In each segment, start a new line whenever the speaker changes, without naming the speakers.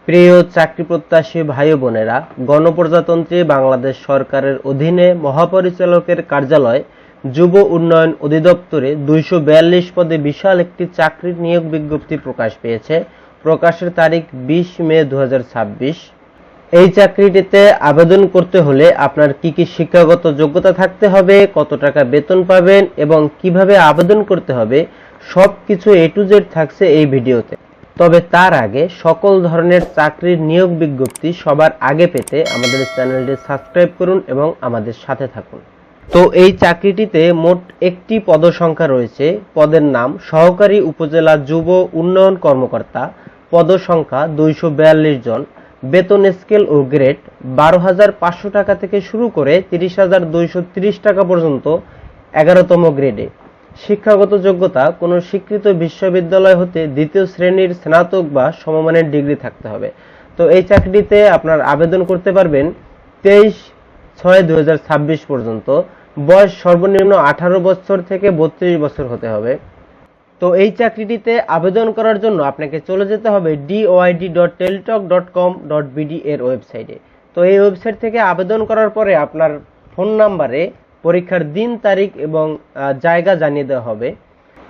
প্রিয় চাকরি প্রত্যাশী ভাই বোনেরা, গণপ্রজাতন্ত্রী বাংলাদেশ সরকারের অধীনে মহাপরিচালকের কার্যালয় যুব উন্নয়ন অধিদপ্তরে 242 পদে বিশাল একটি চাকরির নিয়োগ বিজ্ঞপ্তি প্রকাশ পেয়েছে। প্রকাশের তারিখ 20 মে 2026। এই চাকরিটিতে আবেদন করতে হলে আপনার কি কি শিক্ষাগত যোগ্যতা থাকতে হবে, কত টাকা বেতন পাবেন এবং কিভাবে আবেদন করতে হবে সবকিছু A to Z থাকছে এই ভিডিওতে। তবে তার আগে সকল ধরনের চাকরির নিয়োগ বিজ্ঞপ্তি সবার আগে পেতে আমাদের চ্যানেলটি সাবস্ক্রাইব করুন এবং আমাদের সাথে থাকুন। তো এই চাকরিটিতে মোট একটি পদসংখ্যা রয়েছে। পদের নাম সহকারী উপজেলা যুব উন্নয়ন কর্মকর্তা। পদসংখ্যা 242 জন। বেতন স্কেল ও গ্রেড 12,500 টাকা থেকে শুরু করে 30,230 টাকা পর্যন্ত 11তম গ্রেডে। শিক্ষাগত যোগ্যতা কোনো স্বীকৃত বিশ্ববিদ্যালয় হতে দ্বিতীয় শ্রেণীর স্নাতক বা সমমানের ডিগ্রি থাকতে হবে। তো এই চাকরিতে আপনার আবেদন করতে পারবেন 23/6/2026 পর্যন্ত। বয়স সর্বনিম্ন 18 বছর থেকে 32 বছর হতে হবে। তো এই চাকরিটিতে আবেদন করার জন্য আপনাকে চলে যেতে হবে doyd.teletalk.com.bd এর ওয়েবসাইটে। তো এই ওয়েবসাইট থেকে আবেদন করার পরে আপনার ফোন নাম্বারে পরীক্ষার দিন, তারিখ এবং জায়গা জানিয়ে দেওয়া হবে।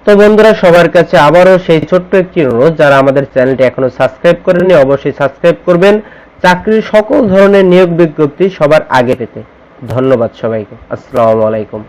তো বন্ধুরা, সবার কাছে আবারও সেই ছোট্ট একটি অনুরোধ, যারা আমাদের চ্যানেলটি এখনো সাবস্ক্রাইব করেননি অবশ্যই সাবস্ক্রাইব করবেন চাকরির সকল ধরনের নিয়োগ বিজ্ঞপ্তি সবার আগে পেতে। ধন্যবাদ সবাইকে। আসসালামু আলাইকুম।